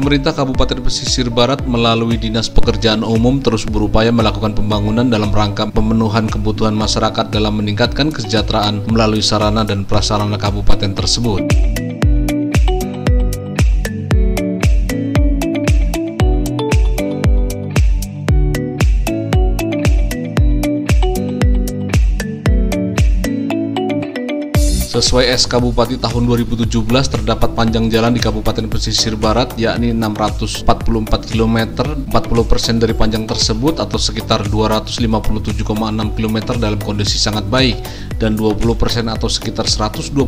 Pemerintah Kabupaten Pesisir Barat melalui Dinas Pekerjaan Umum terus berupaya melakukan pembangunan dalam rangka pemenuhan kebutuhan masyarakat dalam meningkatkan kesejahteraan melalui sarana dan prasarana kabupaten tersebut. Sesuai SK Bupati tahun 2017, terdapat panjang jalan di Kabupaten Pesisir Barat yakni 644 km, 40% dari panjang tersebut atau sekitar 257,6 km dalam kondisi sangat baik dan 20% atau sekitar 128,8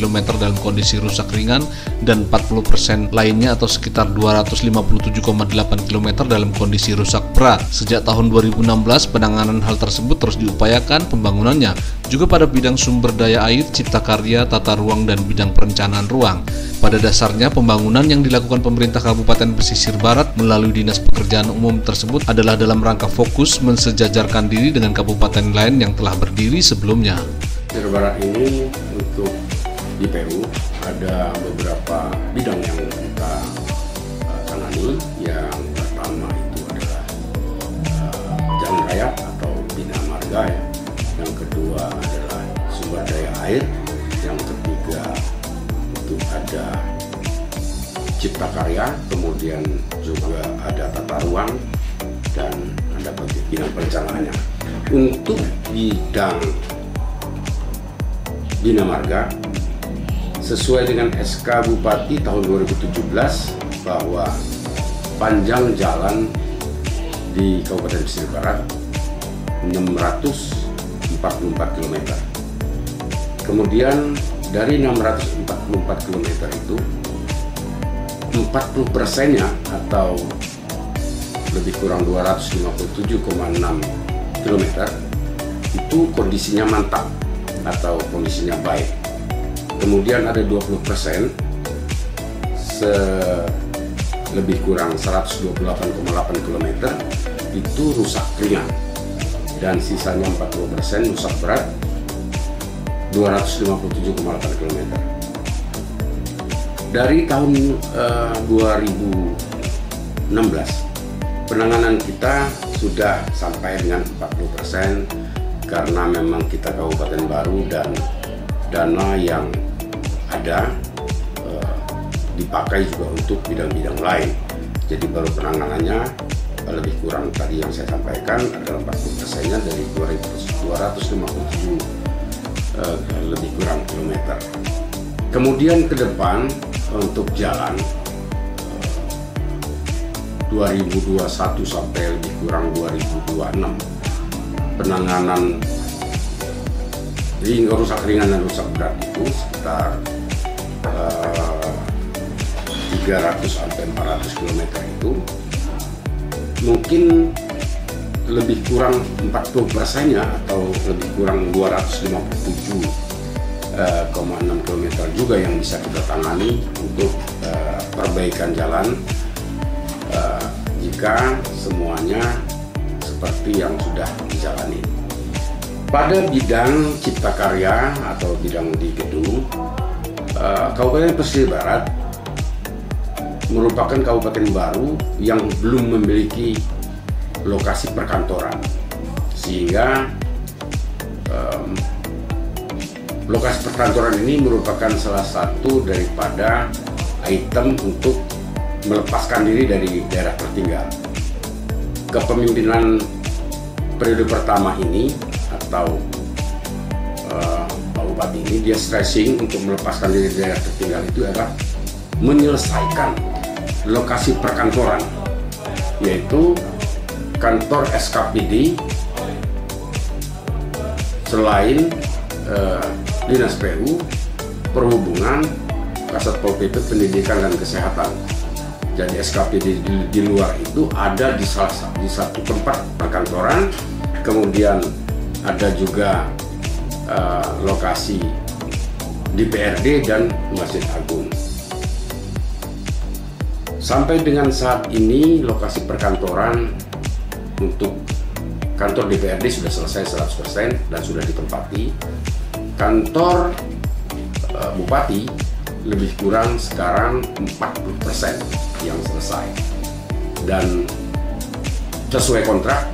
km dalam kondisi rusak ringan dan 40% lainnya atau sekitar 257,8 km dalam kondisi rusak berat. Sejak tahun 2016, penanganan hal tersebut terus diupayakan pembangunannya juga pada bidang sumber daya air, cipta karya, tata ruang, dan bidang perencanaan ruang. Pada dasarnya, pembangunan yang dilakukan pemerintah Kabupaten Pesisir Barat melalui Dinas Pekerjaan Umum tersebut adalah dalam rangka fokus mensejajarkan diri dengan kabupaten lain yang telah berdiri sebelumnya. Pesisir Barat ini untuk di PU ada beberapa bidang yang kita tangani. Yang pertama itu adalah jalan raya atau bina marga ya. Yang kedua adalah sumber daya air, yang ketiga itu ada cipta karya, kemudian juga ada tata ruang dan ada bidang perencanaannya. Untuk bidang bina marga sesuai dengan SK Bupati tahun 2017 bahwa panjang jalan di Kabupaten Pesisir Barat 644 km. Kemudian dari 644 km itu 40%-nya atau lebih kurang 257,6 km itu kondisinya mantap atau kondisinya baik. Kemudian ada 20% lebih kurang 128,8 km itu rusak ringan dan sisanya 40% rusak berat 257,8 km. Dari tahun 2016 penanganan kita sudah sampai dengan 40% karena memang kita kabupaten baru dan dana yang ada dipakai juga untuk bidang-bidang lain. Jadi baru penanganannya lebih kurang tadi yang saya sampaikan adalah 40%-nya dari 257 lebih kurang kilometer. Kemudian ke depan untuk jalan 2021 sampai lebih kurang 2026 penanganan rusak ringan dan rusak berat itu sekitar 300 sampai 400 km itu mungkin lebih kurang 40%-nya atau lebih kurang 257,6 km juga yang bisa kita tangani untuk perbaikan jalan jika semuanya seperti yang sudah dijalani. Pada bidang cipta karya atau bidang di gedung, Kabupaten Pesisir Barat merupakan kabupaten baru yang belum memiliki lokasi perkantoran, sehingga lokasi perkantoran ini merupakan salah satu daripada item untuk melepaskan diri dari daerah tertinggal. Kepemimpinan periode pertama ini atau Pak Bupati ini dia stressing untuk melepaskan diri dari daerah tertinggal itu adalah menyelesaikan lokasi perkantoran, yaitu kantor SKPD selain Dinas PU, Perhubungan, Kasat Pol PP, Pendidikan dan Kesehatan. Jadi SKPD di luar itu ada di satu tempat perkantoran, kemudian ada juga lokasi DPRD dan Masjid Agung. Sampai dengan saat ini lokasi perkantoran untuk kantor DPRD sudah selesai 100% dan sudah ditempati. Kantor Bupati lebih kurang sekarang 40% yang selesai. Dan sesuai kontrak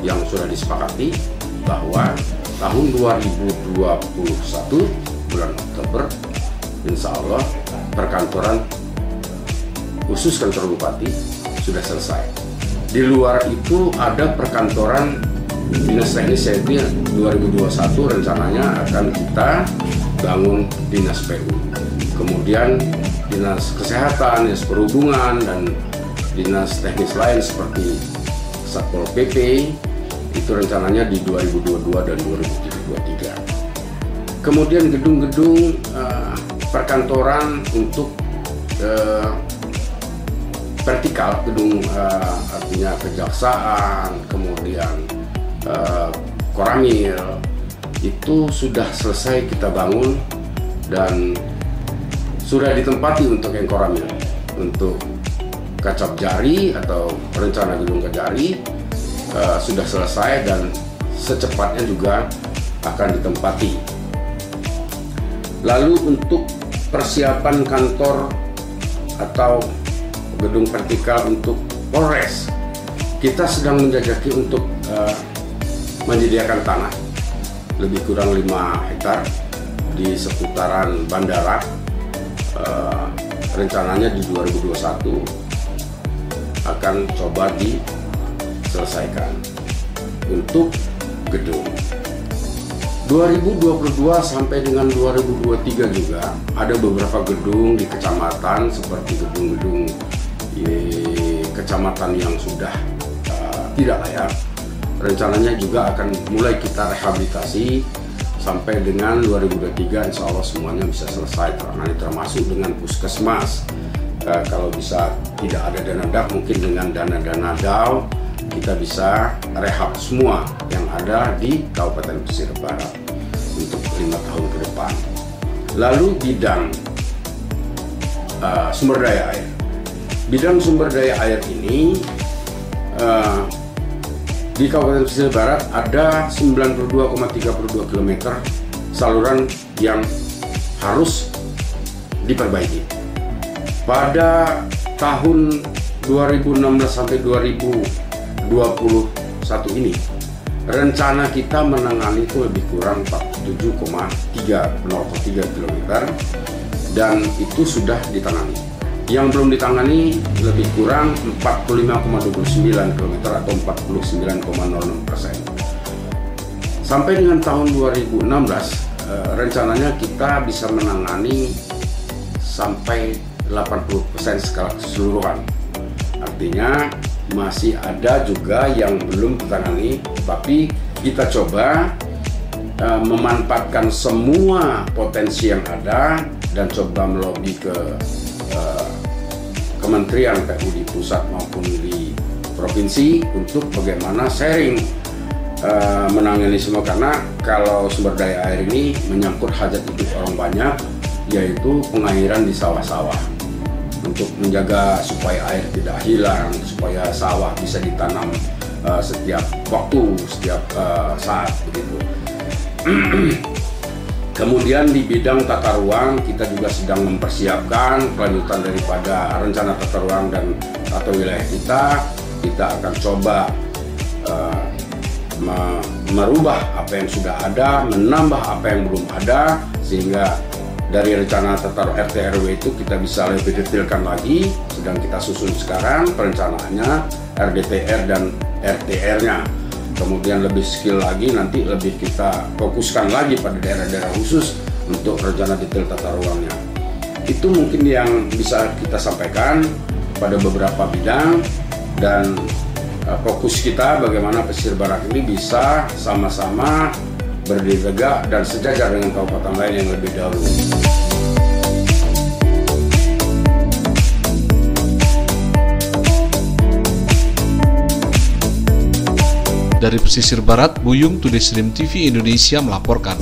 yang sudah disepakati bahwa tahun 2021 bulan Oktober insya Allah perkantoran khusus kantor bupati sudah selesai. Di luar itu ada perkantoran dinas teknis, yaitu 2021 rencananya akan kita bangun dinas PU, kemudian dinas kesehatan, dinas perhubungan, dan dinas teknis lain seperti Satpol PP itu rencananya di 2022 dan 2023. Kemudian gedung-gedung perkantoran untuk vertikal, gedung artinya kejaksaan, kemudian koramil itu sudah selesai kita bangun dan sudah ditempati untuk yang koramil. Untuk kacap jari atau rencana gedung kejari sudah selesai dan secepatnya juga akan ditempati. Lalu untuk persiapan kantor atau gedung vertikal untuk Polres, kita sedang menjajaki untuk menyediakan tanah lebih kurang 5 hektar di seputaran bandara. Rencananya di 2021 akan coba diselesaikan untuk gedung. 2022 sampai dengan 2023 juga ada beberapa gedung di kecamatan seperti gedung-gedung kecamatan yang sudah tidak layak. Rencananya juga akan mulai kita rehabilitasi sampai dengan 2023 insya Allah semuanya bisa selesai, termasuk dengan puskesmas. Kalau bisa tidak ada dana DAP, mungkin dengan dana-dana DAO kita bisa rehab semua yang ada di Kabupaten Pesisir Barat untuk 5 tahun ke depan. Lalu bidang sumber daya air. Bidang sumber daya air ini di Kabupaten Pesisir Barat ada 92,32 km saluran yang harus diperbaiki. Pada tahun 2016 sampai 2021 ini, rencana kita menangani itu lebih kurang 47,303 km dan itu sudah ditangani. Yang belum ditangani lebih kurang 45,29 km atau 49,06%. Sampai dengan tahun 2016 rencananya kita bisa menangani sampai 80% skala keseluruhan. Artinya masih ada juga yang belum ditangani, tapi kita coba memanfaatkan semua potensi yang ada dan coba melobi ke kementerian PU di pusat maupun di provinsi untuk bagaimana sharing menangani semua, karena kalau sumber daya air ini menyangkut hajat hidup orang banyak, yaitu pengairan di sawah-sawah untuk menjaga supaya air tidak hilang, supaya sawah bisa ditanam setiap waktu, setiap saat begitu. Kemudian di bidang tata ruang kita juga sedang mempersiapkan kelanjutan daripada rencana tata ruang dan tata wilayah kita akan coba merubah apa yang sudah ada, menambah apa yang belum ada, sehingga dari rencana tata RT RW itu kita bisa lebih detailkan lagi. Sedang kita susun sekarang perencanaannya, RDTR dan RTR-nya. Kemudian lebih skill lagi, nanti lebih kita fokuskan lagi pada daerah-daerah khusus untuk rencana detail tata ruangnya. Itu mungkin yang bisa kita sampaikan pada beberapa bidang, dan fokus kita bagaimana Pesisir Barat ini bisa sama-sama berdiri tegak dan sejajar dengan kabupaten lain yang lebih dahulu. Dari Pesisir Barat, Buyung Today Stream TV Indonesia melaporkan.